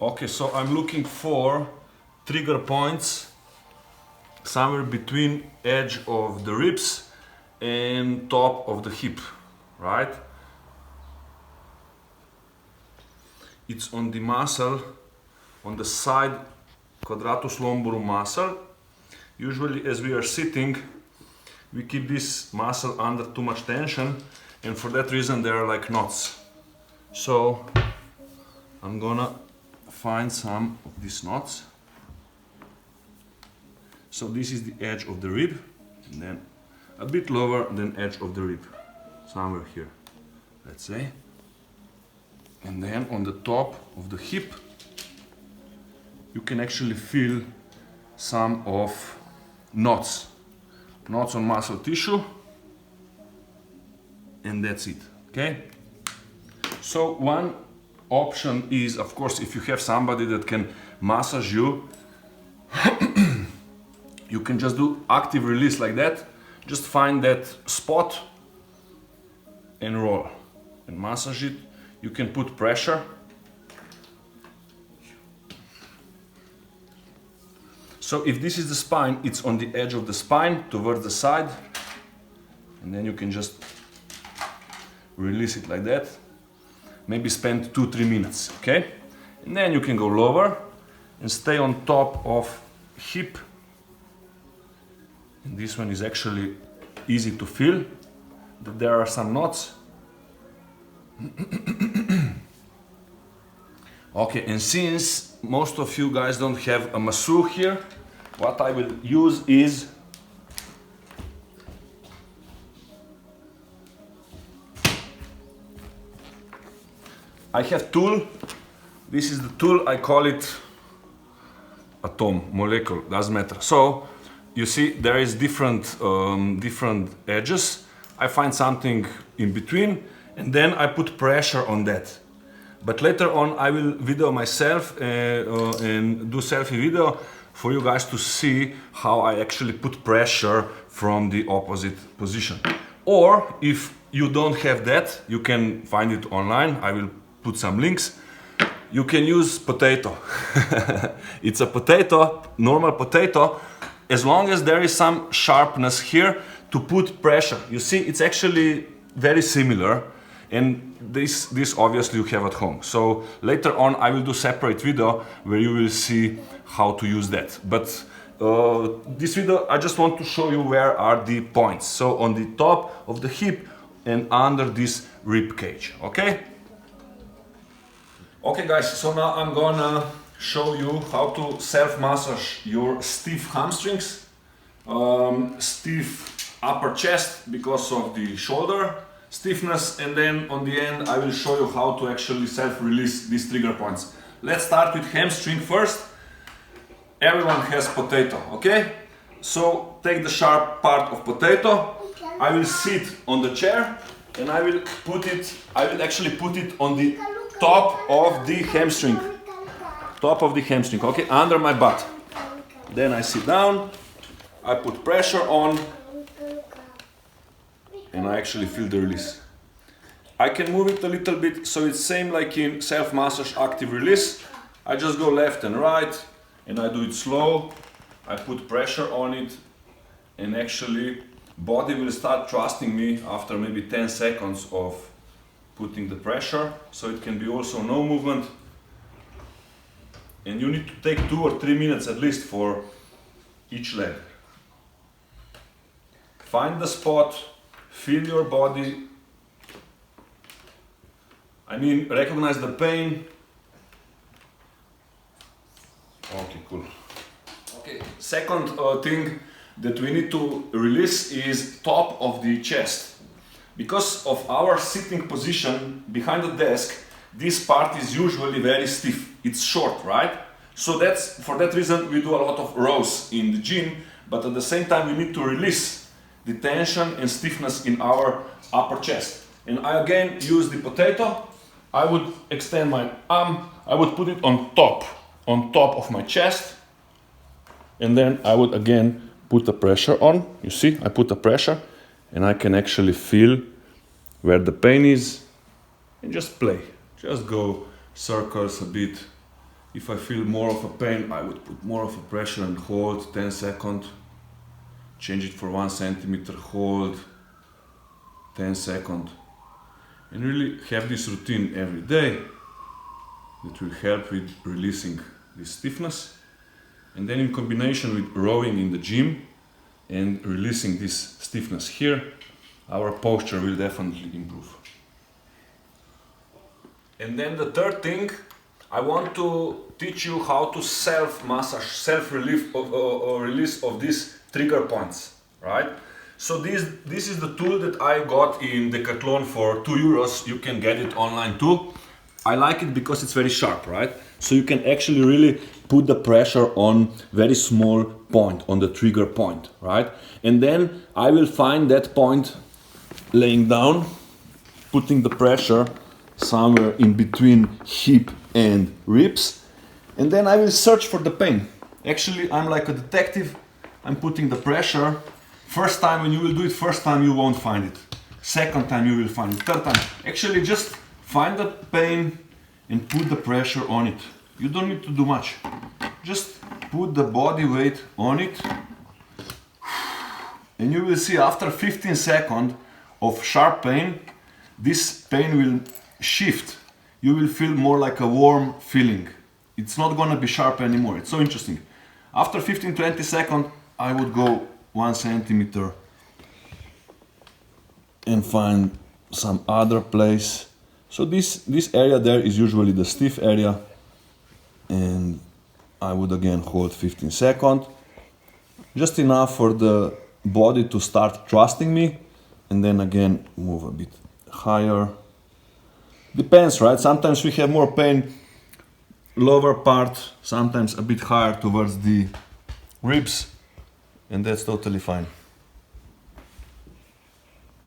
Okay, so I'm looking for trigger points somewhere between edge of the ribs and top of the hip, right? It's on the muscle, on the side quadratus lumborum muscle. Usually as we are sitting, we keep this muscle under too much tension, and for that reason there are like knots. So I'm gonna find some of these knots. So this is the edge of the rib, and then a bit lower than edge of the rib, somewhere here, let's say. And then on the top of the hip, you can actually feel some of knots on muscle tissue, and that's it, okay? So one option is, of course, if you have somebody that can massage you, you can just do active release like that. Just find that spot and roll and massage it. You can put pressure. So if this is the spine, it's on the edge of the spine towards the side, and then you can just release it like that. Maybe spend 2-3 minutes, okay? And then you can go lower and stay on top of hip. And this one is actually easy to feel, that there are some knots. Okay, and since most of you guys don't have a masseur here, what I will use is I have tool. This is the tool, I call it atom, molecule, doesn't matter. So you see there is different edges. I find something in between and then I put pressure on that. But later on I will video myself and do selfie video for you guys to see how I actually put pressure from the opposite position. Or if you don't have that, you can find it online. I will put some links. You can use potato. It's a potato, normal potato, as long as there is some sharpness here to put pressure. You see, it's actually very similar, and this obviously you have at home. So later on I will do separate video where you will see how to use that. But this video I just want to show you where are the points. So on the top of the hip and under this rib cage, okay? Okay guys, so now I'm gonna show you how to self-massage your stiff hamstrings, stiff upper chest because of the shoulder stiffness, and then on the end I will show you how to actually self-release these trigger points. Let's start with hamstring first. Everyone has potato, okay? So take the sharp part of potato. I will sit on the chair and I will actually put it on the top of the hamstring. Top of the hamstring, okay? Under my butt. Then I sit down, I put pressure on, and I actually feel the release. I can move it a little bit, so it's same like in self-massage active release. I just go left and right, and I do it slow. I put pressure on it, and actually body will start trusting me after maybe 10 seconds of putting the pressure. So it can be also no movement. And you need to take 2 or 3 minutes at least for each leg. Find the spot, feel your body. I mean, recognize the pain. Okay, cool. Okay, second thing that we need to release is top of the chest. Because of our sitting position behind the desk, this part is usually very stiff. It's short, right? So that's for that reason we do a lot of rows in the gym, but at the same time we need to release the tension and stiffness in our upper chest. And I again use the potato. I would extend my arm, I would put it on top of my chest, and then I would again put the pressure on. You see, I put the pressure and I can actually feel where the pain is and just play. Just go circles a bit. If I feel more of a pain, I would put more of a pressure and hold 10 seconds. Change it for 1 centimeter, hold 10 seconds. And really have this routine every day that will help with releasing this stiffness. And then in combination with rowing in the gym and releasing this stiffness here, our posture will definitely improve. And then the third thing, I want to teach you how to self-massage, self-relief or release of these trigger points, right? So this is the tool that I got in Decathlon for €2. You can get it online too. I like it because it's very sharp, right? So you can actually really put the pressure on very small point, on the trigger point, right? And then I will find that point laying down, putting the pressure somewhere in between hip and ribs, and then I will search for the pain. Actually, I'm like a detective. I'm putting the pressure. First time when you will do it, first time you won't find it. Second time you will find it. Third time. Actually, just find the pain and put the pressure on it. You don't need to do much. Just put the body weight on it. And you will see after 15 seconds of sharp pain, this pain will shift. You will feel more like a warm feeling. It's not gonna be sharp anymore. It's so interesting. After 15-20 seconds, I would go 1 centimeter and find some other place. So this area there is usually the stiff area, and I would again hold 15 seconds, just enough for the body to start trusting me, and then again move a bit higher. Depends, right? Sometimes we have more pain lower part, sometimes a bit higher towards the ribs, and that's totally fine.